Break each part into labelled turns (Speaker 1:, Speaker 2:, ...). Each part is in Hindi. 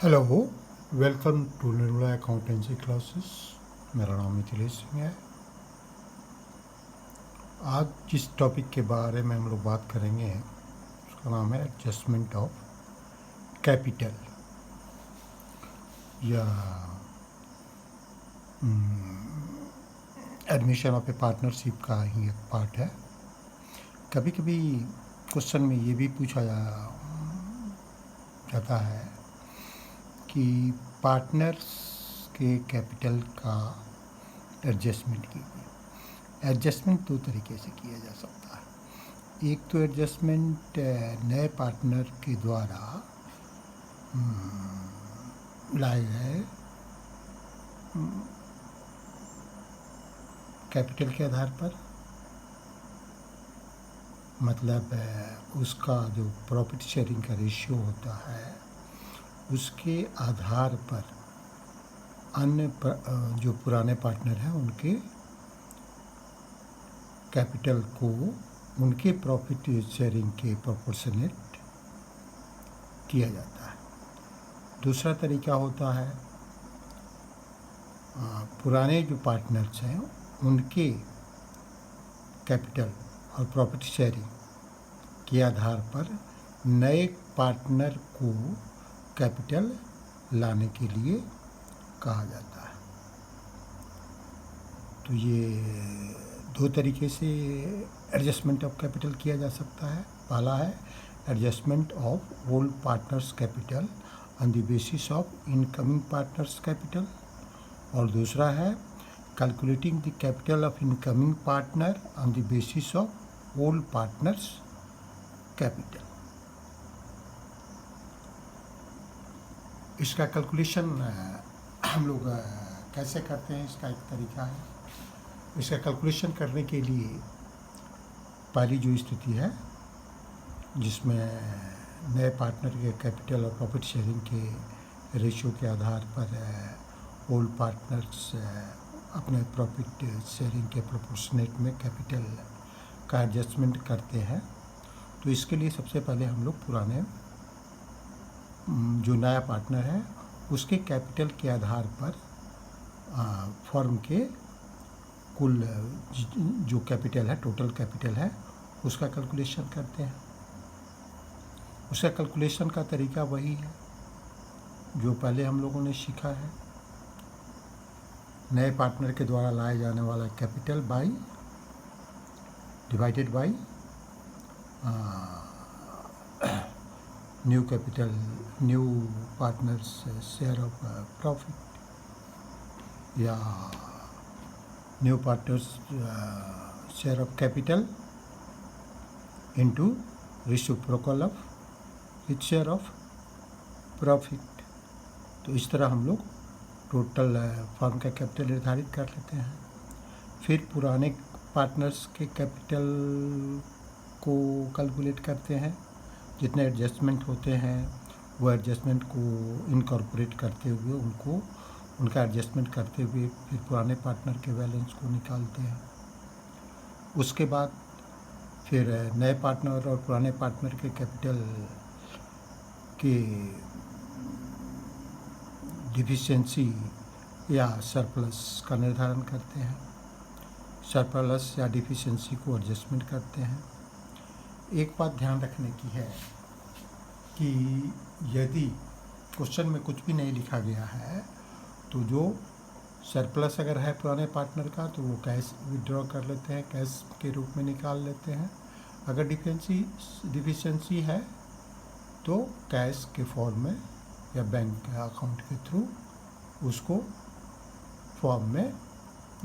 Speaker 1: Hello, welcome to Nirmala accountancy classes. मेरा नाम मिथिलेश सिंह है। आज जिस टॉपिक के बारे में हम लोग बात करेंगे उसका नाम है एडजस्टमेंट ऑफ कैपिटल या एडमिशन ऑफ ए पार्टनरशिप का ही एक पार्ट है। कभी कभी क्वेश्चन में ये भी पूछा जाता है कि पार्टनर्स के कैपिटल का एडजस्टमेंट कीजिए। एडजस्टमेंट दो तरीके से किया जा सकता है। एक तो एडजस्टमेंट नए पार्टनर के द्वारा लाए गए कैपिटल के आधार पर, मतलब उसका जो प्रॉफिट शेयरिंग का रेशियो होता है उसके आधार पर अन्य जो पुराने पार्टनर हैं उनके कैपिटल को उनके प्रॉफिट शेयरिंग के प्रोपोर्शनेट किया जाता है। दूसरा तरीका होता है पुराने जो पार्टनर्स हैं उनके कैपिटल और प्रॉफिट शेयरिंग के आधार पर नए पार्टनर को कैपिटल लाने के लिए कहा जाता है। तो ये दो तरीके से एडजस्टमेंट ऑफ कैपिटल किया जा सकता है। पहला है adjustment of old partners capital on the basis of incoming partners capital, और दूसरा है calculating the capital of incoming partner on the basis of old partners capital. इसका कैलकुलेशन हम लोग कैसे करते हैं, इसका एक तरीका है। इसका कैलकुलेशन करने के लिए पहली जो स्थिति है जिसमें नए पार्टनर के कैपिटल और प्रॉफिट शेयरिंग के रेशियो के आधार पर ओल्ड पार्टनर्स अपने प्रॉफिट शेयरिंग के प्रोपोर्शनेट में कैपिटल का एडजस्टमेंट करते हैं। तो इसके लिए सबसे पहले हम लोग पुराने जो नया पार्टनर है उसके कैपिटल के आधार पर फर्म के कुल जो कैपिटल है, टोटल कैपिटल है, उसका कैलकुलेशन करते हैं। उसका कैलकुलेशन का तरीका वही है जो पहले हम लोगों ने सीखा है। नए पार्टनर के द्वारा लाए जाने वाला capital divided by new capital, new partners share of profit या new partners share of capital into reciprocal of his share of profit. तो इस तरह हम लोग टोटल फर्म का कैपिटल निर्धारित कर लेते हैं। फिर पुराने पार्टनर्स के कैपिटल को कैलकुलेट करते हैं। जितने एडजस्टमेंट होते हैं वो एडजस्टमेंट को इनकॉर्पोरेट करते हुए उनका एडजस्टमेंट करते हुए फिर पुराने पार्टनर के बैलेंस को निकालते हैं। उसके बाद फिर नए पार्टनर और पुराने पार्टनर के कैपिटल के डिफिशिएंसी या सरप्लस का निर्धारण करते हैं। सरप्लस या डिफिशिएंसी को एडजस्टमेंट करते हैं। एक बात ध्यान रखने की है कि यदि क्वेश्चन में कुछ भी नहीं लिखा गया है तो जो सरप्लस अगर है पुराने पार्टनर का तो वो कैश विड्रॉ कर लेते हैं, कैश के रूप में निकाल लेते हैं। अगर डिफिशिएंसी है तो कैश के फॉर्म में या बैंक अकाउंट के थ्रू उसको फॉर्म में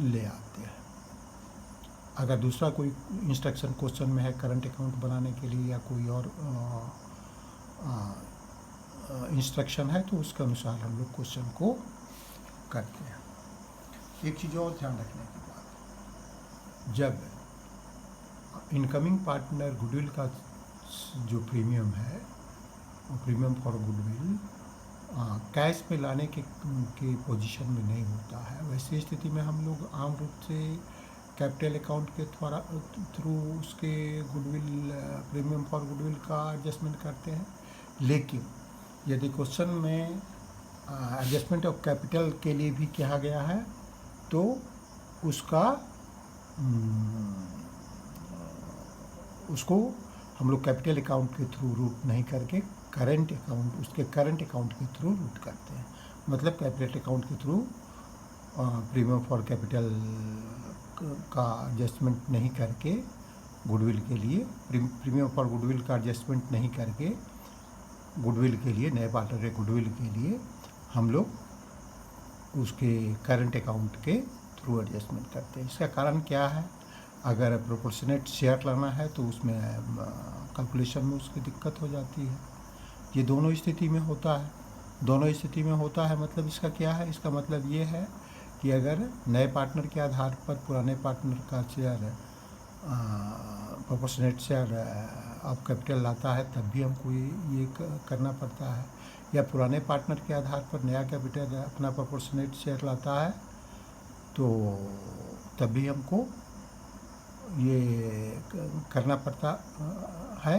Speaker 1: ले आते हैं। अगर दूसरा कोई इंस्ट्रक्शन क्वेश्चन में है करंट अकाउंट बनाने के लिए या कोई और इंस्ट्रक्शन है तो उसके अनुसार हम लोग क्वेश्चन को करते हैं। एक चीज़ और ध्यान रखने की बात, जब इनकमिंग पार्टनर गुडविल का जो प्रीमियम है वो प्रीमियम फॉर गुडविल कैश में लाने के पोजीशन में नहीं होता है, वैसी स्थिति में हम लोग आम रूप से कैपिटल अकाउंट के थ्रू उसके गुडविल प्रीमियम फॉर गुडविल का एडजस्टमेंट करते हैं। लेकिन यदि क्वेश्चन में एडजस्टमेंट ऑफ कैपिटल के लिए भी कहा गया है, तो उसका उसको हम लोग कैपिटल अकाउंट के थ्रू रूट नहीं करके करंट अकाउंट, उसके करंट अकाउंट के थ्रू रूट करते हैं। मतलब कैपिटल अकाउंट के थ्रू प्रीमियम फॉर कैपिटल का एडजस्टमेंट नहीं करके गुडविल के लिए, प्रीमियम फॉर गुडविल का एडजस्टमेंट नहीं करके गुडविल के लिए, नए पार्टनर के गुडविल के लिए हम लोग उसके करंट अकाउंट के थ्रू एडजस्टमेंट करते हैं। इसका कारण क्या है? अगर प्रोपोर्शनेट शेयर लाना है तो उसमें कैलकुलेशन में उसकी दिक्कत हो जाती है। ये दोनों स्थिति में होता है, दोनों स्थिति में होता है। मतलब इसका क्या है? इसका मतलब ये है कि अगर नए पार्टनर के आधार पर पुराने पार्टनर का share proportionate share of capital लाता है तब भी हमको ये करना पड़ता है, या पुराने पार्टनर के आधार पर नया कैपिटल अपना प्रोपोर्शनेट शेयर लाता है तो तब भी हमको ये करना पड़ता है।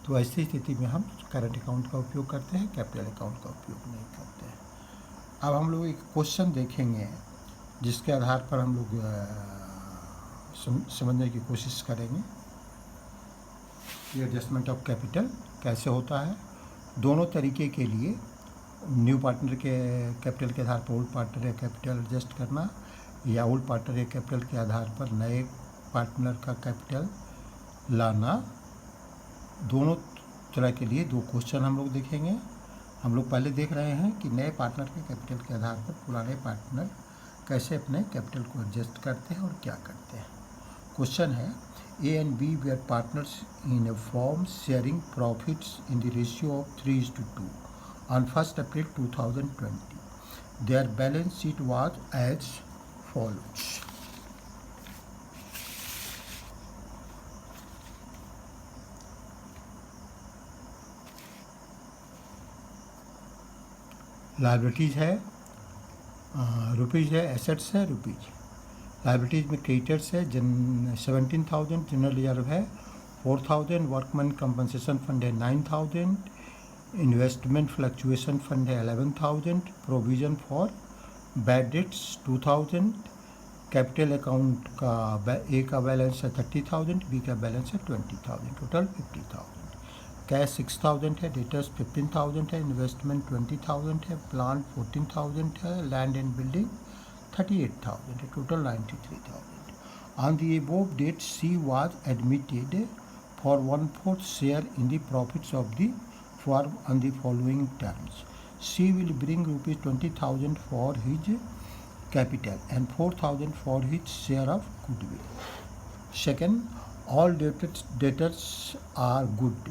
Speaker 1: तो ऐसी स्थिति में हम करंट अकाउंट का उपयोग करते हैं, कैपिटल अकाउंट का उपयोग नहीं करते हैं। अब हम लोग एक क्वेश्चन देखेंगे जिसके आधार पर हम लोग समझने की कोशिश करेंगे कि एडजस्टमेंट ऑफ कैपिटल कैसे होता है। दोनों तरीके के लिए न्यू पार्टनर के कैपिटल के आधार पर ओल्ड पार्टनर या कैपिटल एडजस्ट करना, या ओल्ड पार्टनर या कैपिटल के आधार पर नए पार्टनर का कैपिटल लाना, दोनों तरह के लिए दो क्वेश्चन हम लोग देखेंगे। हम लोग पहले देख रहे हैं कि नए पार्टनर के कैपिटल के आधार पर पुराने पार्टनर कैसे अपने कैपिटल को एडजस्ट करते हैं और क्या करते हैं। क्वेश्चन है, A and B were partners in a form sharing profits in the ratio of 3:2 on 1 April 2020. Their balance sheet was as follows. Liabilities है रुपीज़ है, एसेट्स है रुपीज़। लाइबिलिटीज़ में क्रेडिटर्स है 17,000, जनरल रिजर्व है 4,000, वर्कमैन कंपनसेशन फंड है 9,000, इन्वेस्टमेंट फ्लक्चुएशन फंड है 11,000, provision for bad debts 2,000, capital account का ए का बैलेंस है 30,000, बी का बैलेंस है 20,000, टोटल 50,000। कैश 6,000 है, डेटर्स 15,000 है, इन्वेस्टमेंट 20,000 है, प्लांट 14,000 है, लैंड एंड बिल्डिंग 38,000 है, total 93,000। On the above date C was admitted for 1/4 share in the profits of the firm on the following terms. C will bring ₹20,000 for his capital and 4,000 for his share of goodwill. Second, all debtors are good.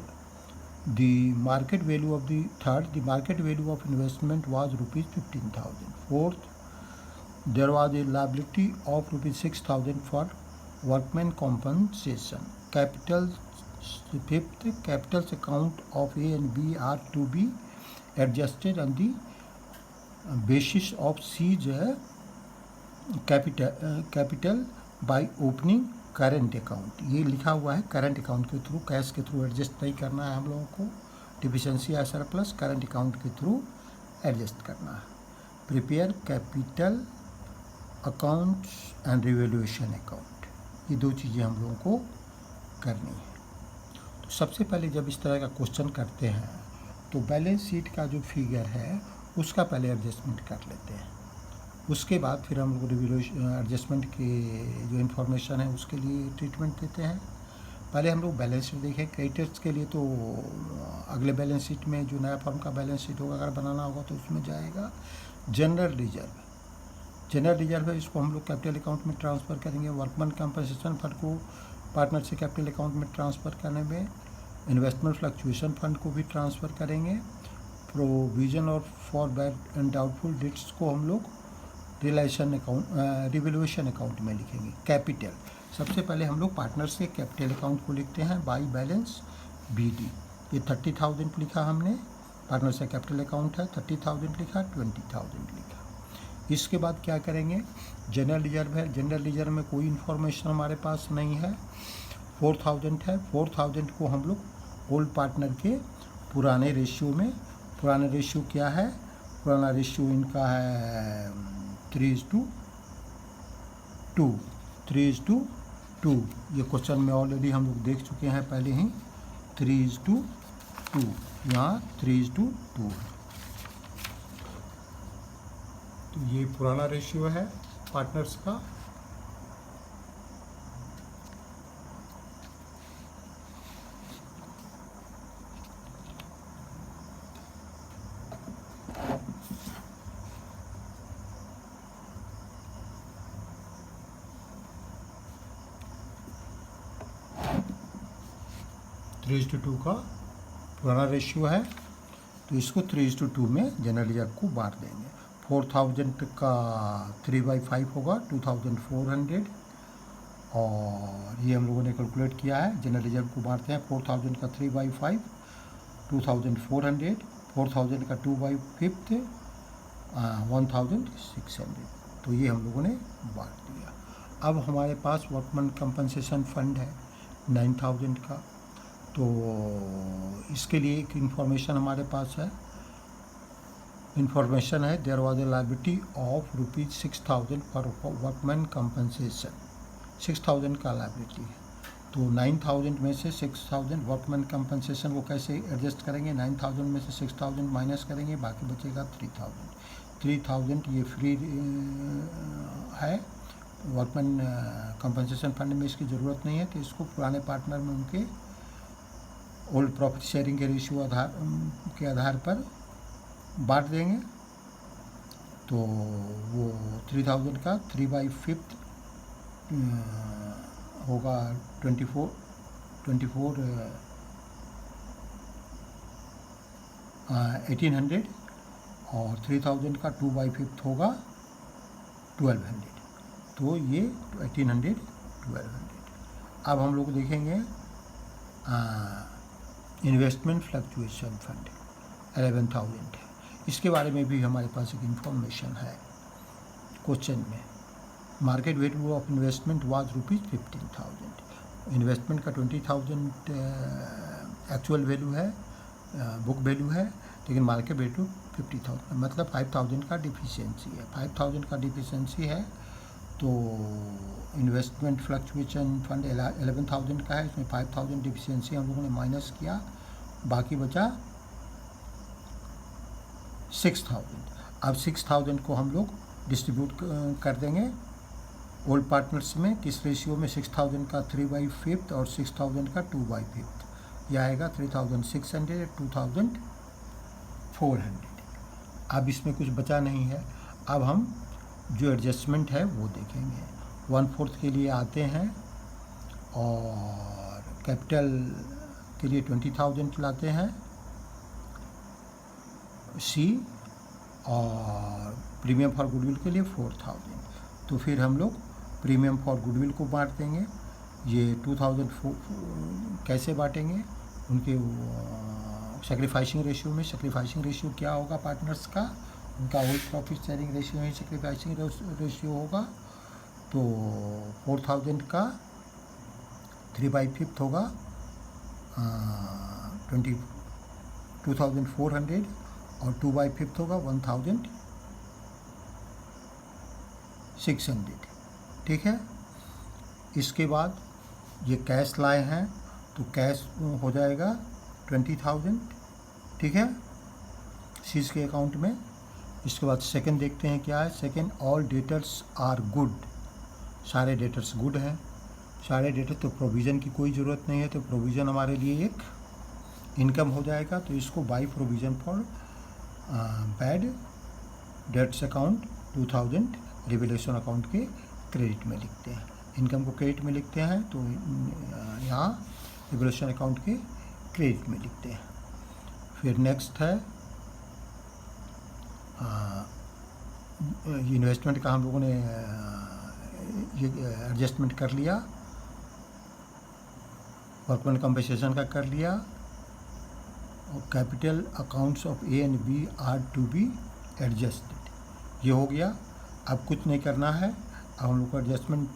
Speaker 1: The market value of the third, the market value of investment was ₹15,000. Fourth, there was a liability of ₹6,000 for workman compensation. Fifth, capitals account of A and B are to be adjusted on the basis of C's capital by opening current account. ये लिखा हुआ है करंट अकाउंट के थ्रू, कैश के थ्रू एडजस्ट नहीं करना है हम लोगों को। डिफिशिएंसी या सरप्लस करंट अकाउंट के थ्रू एडजस्ट करना है। Prepare capital accounts and revaluation account, ये दो चीज़ें हम लोगों को करनी है। तो सबसे पहले जब इस तरह का क्वेश्चन करते हैं तो बैलेंस शीट का जो फिगर है उसका पहले एडजस्टमेंट कर लेते हैं। उसके बाद फिर हम लोग एडजस्टमेंट के जो इन्फॉर्मेशन है उसके लिए ट्रीटमेंट देते हैं। पहले हम लोग बैलेंस शीट देखें। क्रेडिटर्स के लिए तो अगले बैलेंस शीट में जो नया फर्म का बैलेंस शीट होगा अगर बनाना होगा तो उसमें जाएगा जनरल रिजर्व। जनरल रिजर्व है, इसको हम लोग कैपिटल अकाउंट में ट्रांसफ़र करेंगे। वर्कमैन कंपनसेशन फंड को पार्टनर से कैपिटल अकाउंट में ट्रांसफ़र करने में इन्वेस्टमेंट फ्लक्चुएशन फंड को भी ट्रांसफ़र करेंगे। प्रोविज़न और for bad and doubtful debts को हम लोग रिवैल्यूएशन अकाउंट में लिखेंगे। कैपिटल सबसे पहले हम लोग पार्टनर से कैपिटल अकाउंट को लिखते हैं बाई बैलेंस BD। ये 30,000 लिखा हमने, पार्टनर से कैपिटल अकाउंट है 30,000 लिखा, 20,000 लिखा। इसके बाद क्या करेंगे, जनरल रिजर्व है। जनरल रिजर्व में कोई इन्फॉर्मेशन हमारे पास नहीं है, 4,000 है। 4,000 को हम लोग ओल्ड पार्टनर के पुराने रेशियो में, पुराने रेशियो क्या है, पुराना रेशियो इनका है 3:2, 3:2। ये क्वेश्चन में ऑलरेडी हम लोग देख चुके हैं पहले ही, 3:2, यहाँ 3:2 है। तो ये पुराना रेशियो है पार्टनर्स का। थ्री इज टू टू का पुराना रेशियो है, तो इसको 3:2 में जनरल रिजर्व को बांट देंगे। 4000 का 3/5 होगा 2400, और ये हम लोगों ने कैलकुलेट किया है। जनरल रिजर्व को बांटते हैं, 4000 का 3/5 2400, 4000 का 2/5 1600। तो ये हम लोगों ने बांट दिया। अब हमारे पास वर्कमैन कंपनसेशन फंड है 9000 का। तो इसके लिए एक इन्फॉर्मेशन हमारे पास है, इन्फॉर्मेशन है there was a liability of ₹6000 for workman compensation. 6000 का लायबिलिटी है, तो 9000 में से 6000 वर्कमैन कंपनसेशन को कैसे एडजस्ट करेंगे, 9000 में से 6000 माइनस करेंगे, बाकी बचेगा 3000। 3000 ये फ्री है, वर्कमैन कंपनसेशन फंड में इसकी ज़रूरत नहीं है, तो इसको पुराने पार्टनर में उनके ओल्ड प्रॉफिट शेयरिंग के रेशियो के आधार पर बांट देंगे। तो वो 3000 का 3/5 होगा 24 1800, और 3000 का 2/5 होगा 1200। तो ये 1800 1200। अब हम लोग देखेंगे इन्वेस्टमेंट फ्लक्चुएशन फंड 11000 है। इसके बारे में भी हमारे पास एक इन्फॉर्मेशन है क्वेश्चन में। Market value of investment was ₹15,000। Investment का 20,000 एक्चुअल वैल्यू है, बुक वैल्यू है, लेकिन मार्केट वैल्यू 50,000, मतलब 5,000 का डिफिशियंसी है। 5,000 का डिफिशियंसी है, तो इन्वेस्टमेंट फ्लक्चुएशन फंड 11,000 का है, इसमें 5,000 डिफिशियंसी हम लोगों ने माइनस किया, बाकी बचा 6,000। अब 6,000 को हम लोग डिस्ट्रीब्यूट कर देंगे ओल्ड पार्टनर्स में। किस रेशियो में, 6,000 का 3/5 और 6,000 का 2/5। यह आएगा 3,600 2,400। अब इसमें कुछ बचा नहीं है। अब हम जो एडजस्टमेंट है वो देखेंगे। 1/4 के लिए आते हैं और कैपिटल के लिए 20,000 लाते हैं सी, और प्रीमियम फॉर गुडविल के लिए 4,000। तो फिर हम लोग प्रीमियम फॉर गुडविल को बांट देंगे। ये 2000 कैसे बांटेंगे, उनके सेक्रीफाइसिंग रेशियो में। सेक्रीफाइसिंग रेशियो क्या होगा पार्टनर्स का, उनका ओल्ड प्रॉफिट शेयरिंग रेशियो ही सेक्रीफाइसिंग रेशियो होगा। तो 4000 का 3/5 होगा 2400, और 2/5 होगा 1600। ठीक है। इसके बाद ये कैश लाए हैं, तो कैश हो जाएगा 20,000। ठीक है, सीज के अकाउंट में। इसके बाद सेकंड देखते हैं क्या है। Second, all debtors are good. सारे डेटर्स गुड हैं, सारे डेटर, तो प्रोविज़न की कोई ज़रूरत नहीं है, तो प्रोविज़न हमारे लिए एक इनकम हो जाएगा। तो इसको by provision for bad debts account 2000 revaluation account के क्रेडिट में लिखते हैं। इनकम को क्रेडिट में लिखते हैं, तो यहाँ रिवैल्यूएशन अकाउंट के क्रेडिट में लिखते हैं। फिर नेक्स्ट है इन्वेस्टमेंट का हम लोगों ने ये एडजस्टमेंट कर लिया, वर्कमैन कंपनसेशन का कर लिया, और capital accounts of A and B are to be adjusted, ये हो गया। अब कुछ नहीं करना है, अब हम लोग को एडजस्टमेंट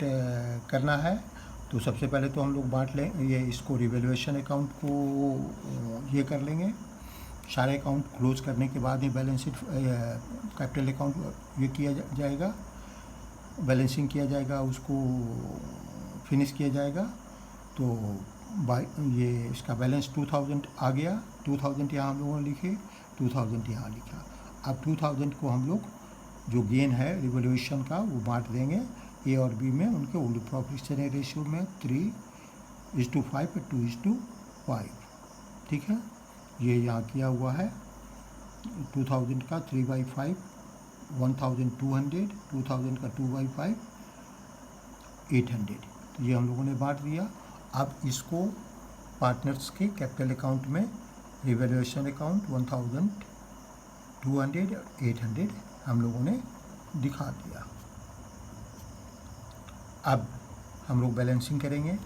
Speaker 1: करना है। तो सबसे पहले तो हम लोग बांट लें ये, इसको रिवैल्यूएशन अकाउंट को ये कर लेंगे, सारे अकाउंट क्लोज करने के बाद ही बैलेंस शीट कैपिटल अकाउंट ये किया जाएगा, बैलेंसिंग किया जाएगा, उसको फिनिश किया जाएगा। तो बाई ये इसका बैलेंस 2000 आ गया, 2000 यहाँ हम लोगों ने लिखे, 2000 यहाँ लिखा। अब 2000 को हम लोग जो गेन है रिवोल्यूशन का वो बांट देंगे ए और बी में, उनके ओल्ड प्रॉफिट शेयरिंग रेशियो में 3:5 और 2:5, ठीक है। ये यहाँ किया हुआ है 2000 का 3/5, 1200, 2000 का 2/5, 800, तो ये हम लोगों ने बांट दिया। अब इसको पार्टनर्स के कैपिटल अकाउंट में रिवैल्यूएशन अकाउंट 1200, 800 हम लोगों ने दिखा दिया। अब हम लोग बैलेंसिंग करेंगे।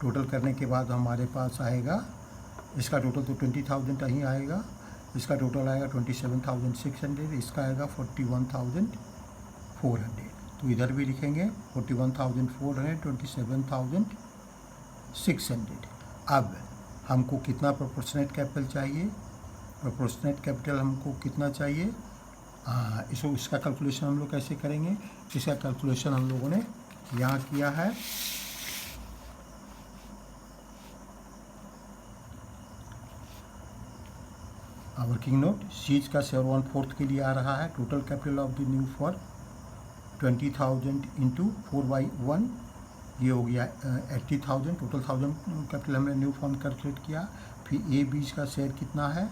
Speaker 1: टोटल करने के बाद हमारे पास आएगा, इसका टोटल तो 20,000 ही आएगा, इसका टोटल आएगा 27,600, इसका आएगा 41,400। तो इधर भी लिखेंगे 41,400, 27,600। अब हमको कितना प्रोपोर्शनेट कैपिटल चाहिए, प्रोपोर्शनेट कैपिटल हमको कितना चाहिए, इसका कैलकुलेशन हम लोग कैसे करेंगे। इसका कैलकुलेशन हम लोगों ने यहाँ किया है। वर्किंग नोट, सीज का शेयर 1/4 के लिए आ रहा है। Total capital of the new firm 20,000 into 4/1, ये हो गया 80,000। टोटल 1000 कैपिटल हमने न्यू फर्म कैलकुलेट किया। फिर ए बीज का शेयर कितना है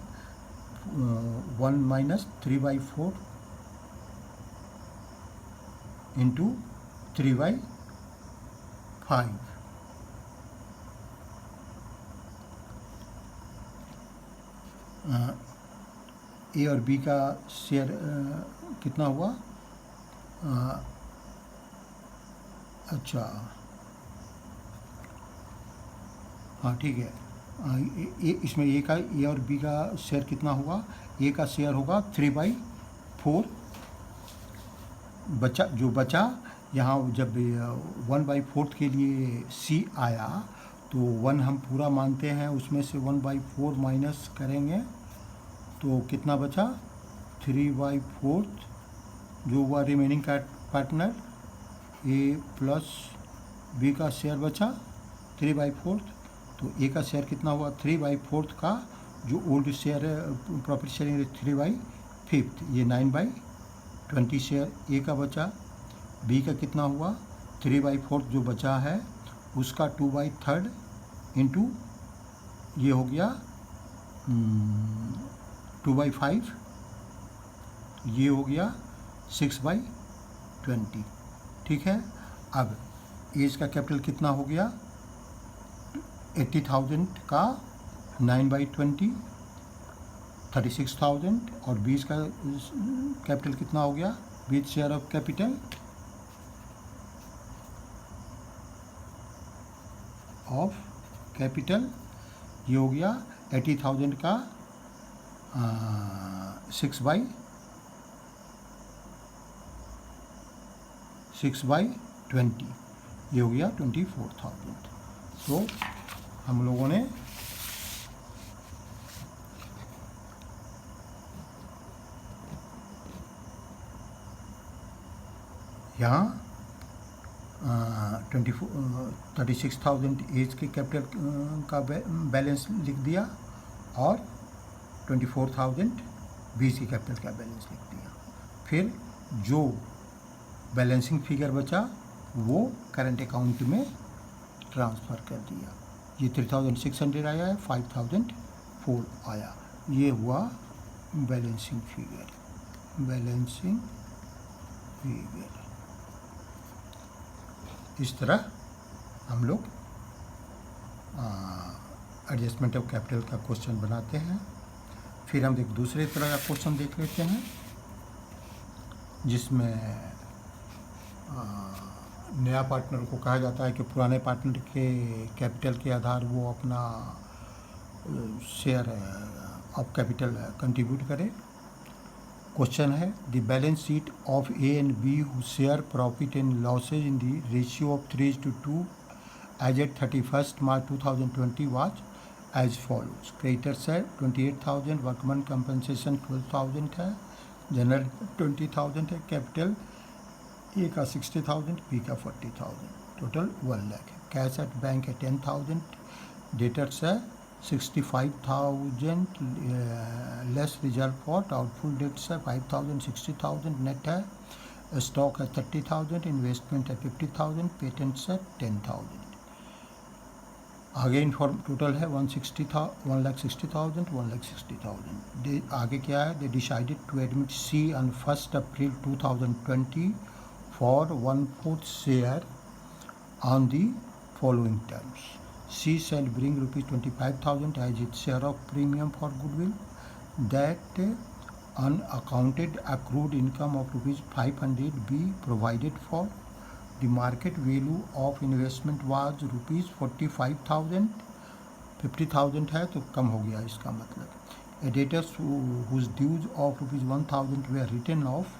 Speaker 1: 1 माइनस 3/4 इंटू 3/5, ए और बी का शेयर कितना हुआ, अच्छा हाँ ठीक है, इसमें ए और बी का शेयर कितना हुआ, ए का शेयर होगा 3/4, जो बचा यहाँ जब 1/4 के लिए सी आया तो 1 हम पूरा मानते हैं, उसमें से 1/4 माइनस करेंगे तो कितना बचा 3/4, जो हुआ रिमेनिंग का पार्टनर ए प्लस बी का शेयर बचा 3/4। तो ए का शेयर कितना हुआ 3/4 का, जो ओल्ड शेयर प्रॉफिट शेयरिंग 3/5, ये 9/20 शेयर ए का बचा। बी का कितना हुआ 3/4 जो बचा है उसका 2/3 इंटू ये हो गया 2/5, ये हो गया 6/20, ठीक है। अब एज का कैपिटल कितना हो गया 80,000 का 9/20, 36,000, और बीज का कैपिटल कितना हो गया, बीज शेयर ऑफ कैपिटल ये हो गया 80,000 का 6/20, ये हो गया 24,000। तो हम लोगों ने यहाँ 36,000 एज के कैपिटल का बैलेंस लिख दिया और 24,000 बीस की कैपिटल का बैलेंस लिख दिया। फिर जो बैलेंसिंग फिगर बचा वो करंट अकाउंट में ट्रांसफ़र कर दिया। ये 3,600 आया है, 5,004 आया, ये हुआ बैलेंसिंग फिगर। इस तरह हम लोग एडजस्टमेंट ऑफ कैपिटल का क्वेश्चन बनाते हैं। फिर हम एक दूसरे तरह का क्वेश्चन देख लेते हैं जिसमें नया पार्टनर को कहा जाता है कि पुराने पार्टनर के कैपिटल के आधार वो अपना शेयर ऑफ कैपिटल कंट्रीब्यूट करे। क्वेश्चन है the balance sheet of A and B who share profit and losses in the ratio of 3:2 as at 31st March 2020 was as follows. Creditors है 28,000, वर्कमैन कंपनसेशन 12,000 है, जनरल 20,000 है, कैपिटल ए का 60,000, बी का 40,000, टोटल 1 लाख है। कैश एट बैंक है 10,000, डेटर्स है 65,000, less reserve for doubtful debts है 5,000, 60,000 नेट है। स्टॉक है 30,000, इन्वेस्टमेंट है 50,000, पेटेंट्स है 10,000। आगे इन्फॉर्म टोटल है 1,60,000, 1,60,000। आगे क्या है, they decided to admit C on 1 April 2020 for 1/4 share on the following terms. C shall bring rupees 25,000 as its share of premium for goodwill. That unaccounted accrued income of rupees 500 be provided for. The market value of investment was rupees 45,000. 50,000 है तो कम हो गया इसका मतलब। Debtors whose dues of rupees 1,000 were written off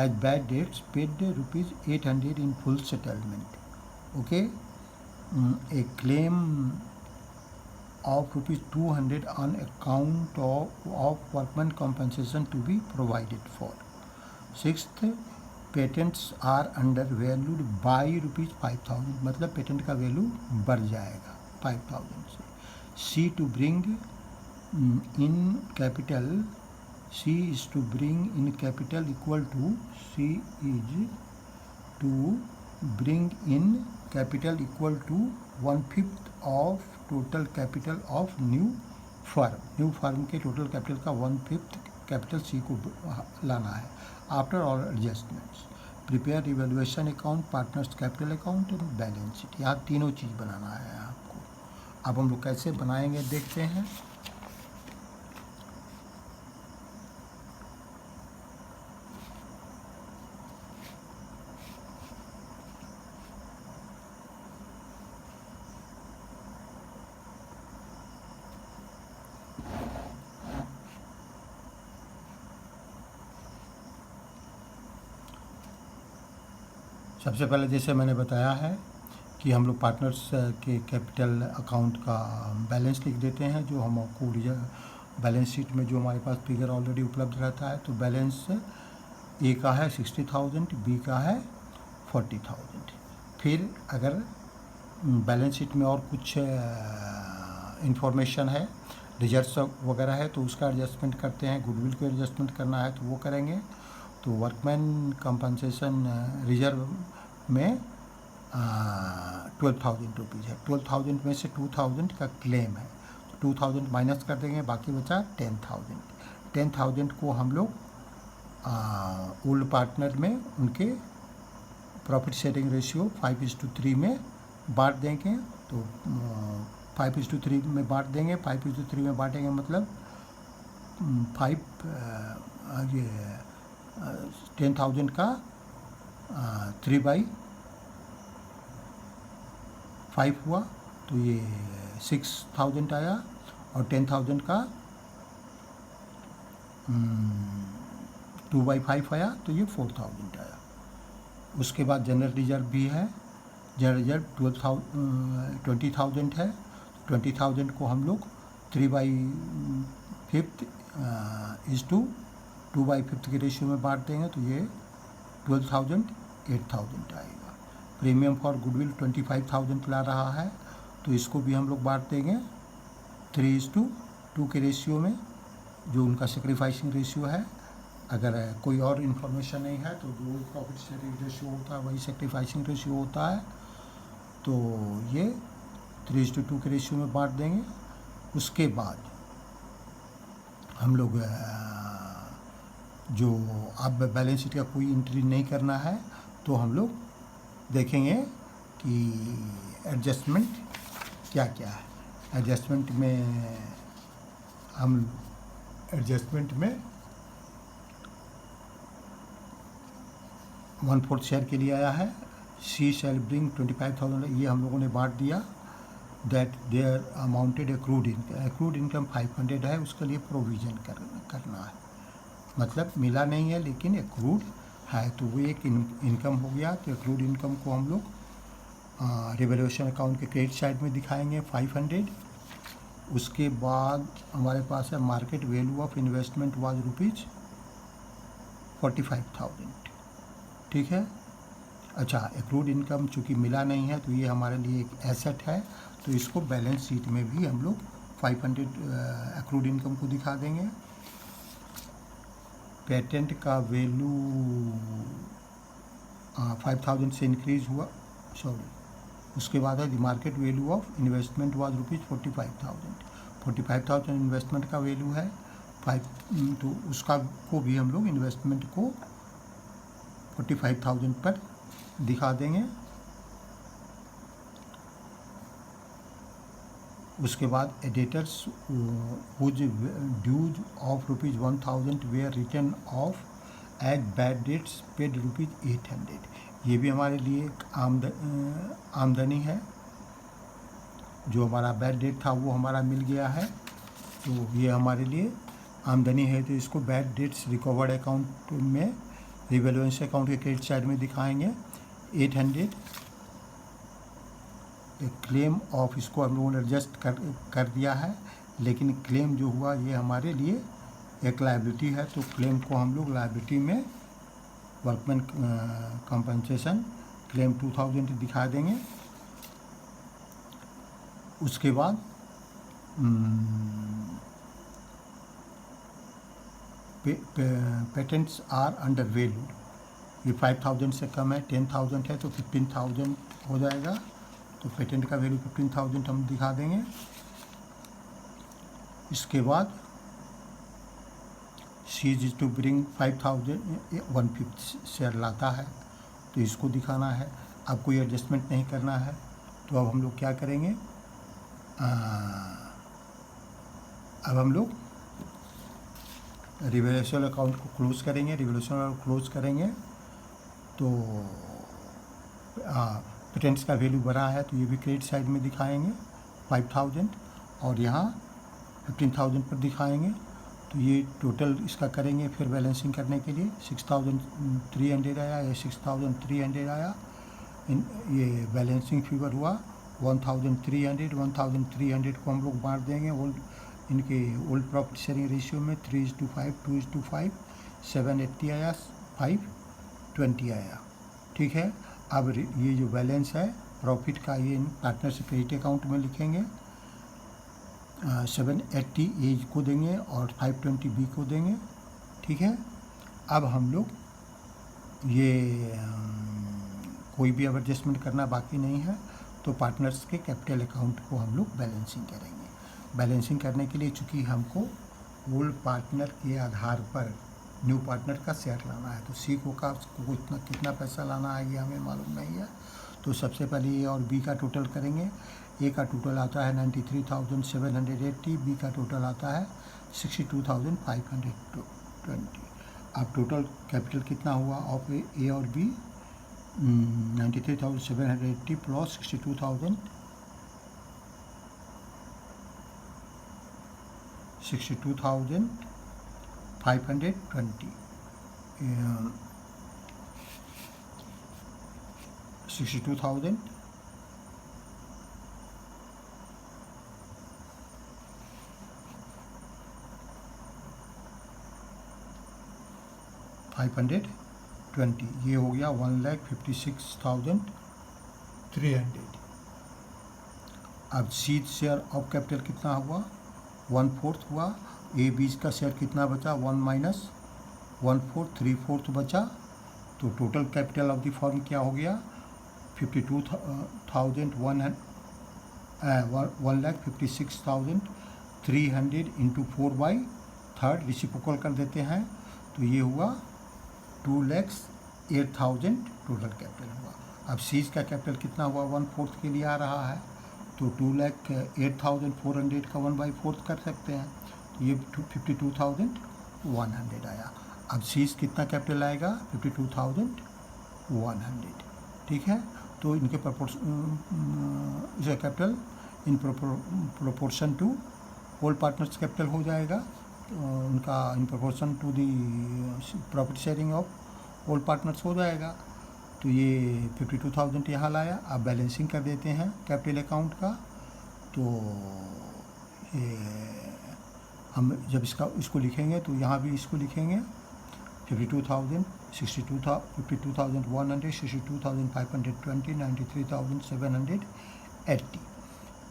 Speaker 1: as bad debts paid rupees 800 in full settlement. Okay. A claim of rupees 200 on account of workman compensation to be provided for. Sixth, patents are undervalued by rupees 5,000, मतलब पेटेंट का वैल्यू बढ़ जाएगा 5,000 से। C to bring in capital, C is to bring in capital equal to, C is to bring in capital equal to 1/5 of total capital of new firm। New firm के टोटल कैपिटल का 1/5 कैपिटल सी को लाना है। After all adjustments, prepare revaluation account, partners capital account and balance sheet. यहाँ तीनों चीज़ बनाना है आपको। अब हम लोग कैसे बनाएंगे देखते हैं। सबसे पहले जैसे मैंने बताया है कि हम लोग पार्टनर्स के कैपिटल अकाउंट का बैलेंस लिख देते हैं, जो हमको बैलेंस शीट में जो हमारे पास फिगर ऑलरेडी उपलब्ध रहता है। तो बैलेंस ए का है 60,000, बी का है 40,000। फिर अगर बैलेंस शीट में और कुछ इंफॉर्मेशन है, रिजर्व्स वगैरह है, तो उसका एडजस्टमेंट करते हैं। गुडविल को एडजस्टमेंट करना है तो वो करेंगे। तो वर्कमैन कंपनसेशन रिजर्व में 12,000 रुपीज़ है। 12,000 में से 2,000 का क्लेम है, तो 2,000 माइनस कर देंगे, बाकी बचा 10,000। 10,000 को हम लोग ओल्ड पार्टनर में उनके प्रॉफिट शेयरिंग रेशियो 5:3 में बांट देंगे। तो 5:3 में बांट देंगे। 5:3 में बांटेंगे मतलब 10,000 का 3/5 हुआ, तो ये 6,000 आया। और 10,000 का 2/5 आया, तो ये 4,000 आया। उसके बाद जनरल रिजर्व भी है। जनरल रिजर्व 20,000 है। 20,000 को हम लोग 3/5 2/5 के रेशियो में बांट देंगे, तो ये 12,000 8,000 आएगा। प्रीमियम फॉर गुडविल 25,000 ला रहा है, तो इसको भी हम लोग बांट देंगे 3:2 के रेशियो में, जो उनका सेक्रीफाइसिंग रेशियो है। अगर कोई और इन्फॉर्मेशन नहीं है तो जो प्रॉफिट शेयरिंग रेशियो होता है वही सेक्रीफाइसिंग रेशियो होता है। तो ये 3:2 के रेशियो में बांट देंगे। उसके बाद हम लोग जो अब बैलेंस शीट का कोई एंट्री नहीं करना है, तो हम लोग देखेंगे कि एडजस्टमेंट क्या क्या है। एडजस्टमेंट में हम 1/4 शेयर के लिए आया है। सी शैल ब्रिंग 25,000, ये हम लोगों ने बांट दिया। That their amounted accrued income 500 है, उसके लिए प्रोविज़न करना है। मतलब मिला नहीं है लेकिन एक्रूड है, तो वो एक इनकम हो गया। तो एक्रूड इनकम को हम लोग रिवैल्यूएशन अकाउंट के क्रेडिट साइड में दिखाएंगे 500। उसके बाद हमारे पास है market value of investment was ₹45,000, ठीक है। अच्छा, एक्रूड इनकम चूँकि मिला नहीं है तो ये हमारे लिए एक एसेट है, तो इसको बैलेंस शीट में भी हम लोग 500 एक्रूड इनकम को दिखा देंगे। पेटेंट का वैल्यू 5,000 से इंक्रीज हुआ, सॉरी, उसके बाद है the market value of investment was ₹45,000। 45,000 investment का वैल्यू है, 5 तो उसका को भी हम लोग इन्वेस्टमेंट को 45,000 पर दिखा देंगे। उसके बाद debtors whose dues of ₹1,000 were written off as bad debts paid ₹800। ये भी हमारे लिए एक आमदनी है। जो हमारा बैड डेट था वो हमारा मिल गया है, तो ये हमारे लिए आमदनी है। तो इसको बैड डेट्स रिकवर्ड अकाउंट में, रिवैल्यूएशन अकाउंट के क्रेडिट साइड में दिखाएंगे। 800 क्लेम ऑफ, इसको हम लोगों ने एडजस्ट कर दिया है, लेकिन क्लेम जो हुआ ये हमारे लिए एक लायबिलिटी है, तो क्लेम को हम लोग लायबिलिटी में वर्कमैन कंपनसेशन क्लेम 2000 दिखा देंगे। उसके बाद पेटेंट्स आर अंडर वैल्यूड, ये 5,000 से कम है, 10,000 है तो 15,000 हो जाएगा, तो पेटेंट का वैल्यू 15,000 हम दिखा देंगे। इसके बाद सीज टू ब्रिंग 5,000 1/5 शेयर लाता है, तो इसको दिखाना है। अब कोई एडजस्टमेंट नहीं करना है, तो अब हम लोग क्या करेंगे, अब हम लोग रिवैल्यूएशन अकाउंट को क्लोज करेंगे। रिवैल्यूएशन अकाउंट क्लोज करेंगे तो पेटेंट्स का वैल्यू बढ़ा है, तो ये भी क्रेडिट साइड में दिखाएंगे 5,000, और यहाँ 15,000 पर दिखाएंगे। तो ये टोटल इसका करेंगे फिर बैलेंसिंग करने के लिए 6,300 आया, या 6,300 आया। ये बैलेंसिंग फिगर हुआ 1,300। 1,300 को हम लोग बांट देंगे इनके ओल्ड प्रॉफिट शेयरिंग रेशियो में 3:5, 2:5, 780 आया, 520 आया, ठीक है। अब ये जो बैलेंस है प्रॉफिट का, ये पार्टनरशिप क्रेडिट अकाउंट में लिखेंगे। 780 एज को देंगे और 520 बी को देंगे, ठीक है। अब हम लोग ये कोई भी अब एडजस्टमेंट करना बाकी नहीं है, तो पार्टनर्स के कैपिटल अकाउंट को हम लोग बैलेंसिंग करेंगे। बैलेंसिंग करने के लिए चूँकि हमको ओल्ड पार्टनर के आधार पर न्यू पार्टनर का शेयर लाना है, तो सी को का उसको कितना पैसा लाना है ये हमें मालूम नहीं है। तो सबसे पहले ए और बी का टोटल करेंगे। ए का टोटल आता है 93,780, बी का टोटल आता है 62,520। अब टोटल कैपिटल कितना हुआ ऑफ ए और बी, 93,780 प्लस 62,520, 62,000 520, ये हो गया 1,56,300। अब सीड शेयर ऑफ कैपिटल कितना हुआ, 1/4 हुआ। ए बीज का शेयर कितना बचा, 1 - 1/4, 3/4 बचा। तो total capital of the firm क्या हो गया, 1,56,300 इंटू 4/3 रिसिप्रोकल कर देते हैं, तो ये हुआ 2,08,000 टोटल कैपिटल हुआ। अब सीज का कैपिटल कितना हुआ, 1/4 के लिए आ रहा है, तो 2,08,400 का 1/4 कर सकते हैं, तो ये 52,100 आया। अब सीज कितना कैपिटल आएगा, 52,100, ठीक है। तो इनके इसका capital in proportion to old partners capital हो जाएगा, उनका in proportion to the profit sharing of old partners हो जाएगा। तो ये 52,000 यहाँ लाया। अब बैलेंसिंग कर देते हैं कैपिटल अकाउंट का, तो हम जब इसको लिखेंगे तो यहाँ भी इसको लिखेंगे 52,000, 52,100, 62,520, 93,780।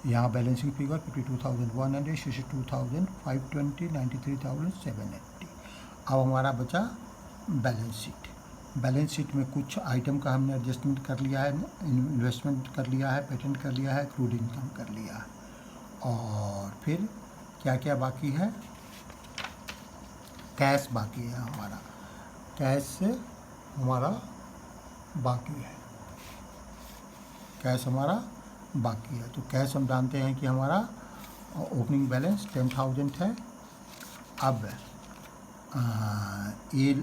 Speaker 1: यहाँ बैलेंसिंग फिगर 52,100, 62,520, 93,780। अब हमारा बचा बैलेंस शीट। बैलेंस शीट में कुछ आइटम का हमने एडजस्टमेंट कर लिया है, इन्वेस्टमेंट कर लिया है, पेटेंट कर लिया है, एक्रूड इनकम कर लिया है। और फिर क्या क्या बाकी है? कैश बाकी है हमारा, कैश हमारा बाकी है, कैश हमारा बाकी है। तो कैश हम जानते हैं कि हमारा ओपनिंग बैलेंस 10,000 है। अब ये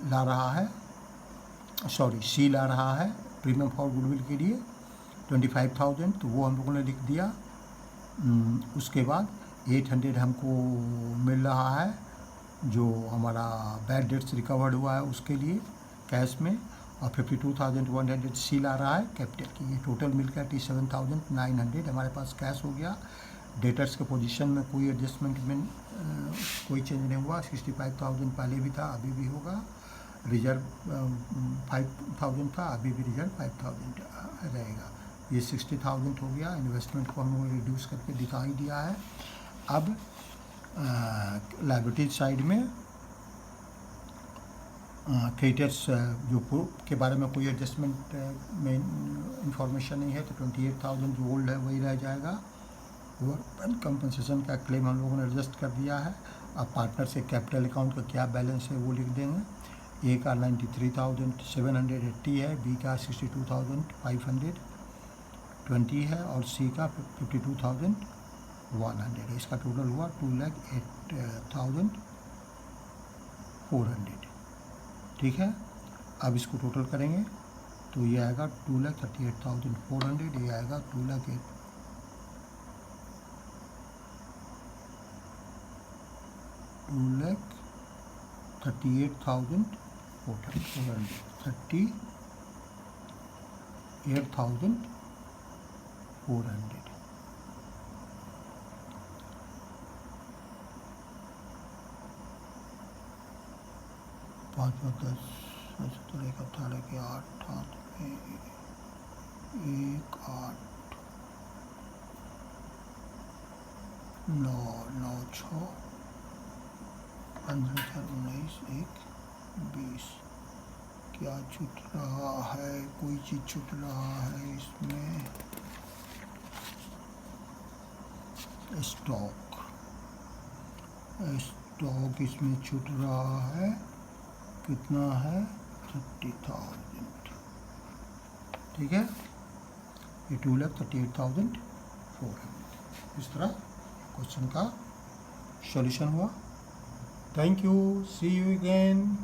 Speaker 1: ला रहा है, सी ला रहा है प्रीमियम फॉर गुडविल के लिए 25,000, तो वो हम लोगों ने लिख दिया। उसके बाद 800 हमको मिल रहा है जो हमारा बैड डेट्स रिकवर्ड हुआ है उसके लिए कैश में, और 52,100 सी ला रहा है कैपिटल की। ये टोटल मिलकर 87,900 हमारे पास कैश हो गया। डेटर्स के पोजीशन में कोई एडजस्टमेंट में कोई चेंज नहीं हुआ। 65,000 पहले भी था, अभी भी होगा। रिजर्व 5,000 था, अभी भी रिजर्व 5,000 रहेगा। ये 60,000 हो गया। इन्वेस्टमेंट को हम लोगों ने रिड्यूस करके दिखा ही दिया है। अब लायबिलिटीज साइड में क्रेडिटर्स जो के बारे में कोई एडजस्टमेंट में इंफॉर्मेशन नहीं है, तो 28,000 जो ओल्ड है वही रह जाएगा। ओवर कंपनसेशन का क्लेम हम लोगों ने एडजस्ट कर दिया है। अब पार्टनर से कैपिटल अकाउंट का क्या बैलेंस है वो लिख देंगे। ए का 93,780 है, बी का 62,520 है और सी का 52,100 है। इसका टोटल हुआ 2,08,400। ठीक है, अब इसको टोटल करेंगे तो ये आएगा 2,38,400, ये आएगा 2,38,400, 38,400। पाँच 10 17 1 18 के 8 हाथ में 1 8 9 9 6 15 19 1 20। क्या छूट रहा है? कोई चीज़ छूट रहा है इसमें। स्टॉक इसमें छूट रहा है, कितना है? 30,000। ठीक है, ये 2,38,400। इस तरह क्वेश्चन का सॉल्यूशन हुआ। Thank you, see you again.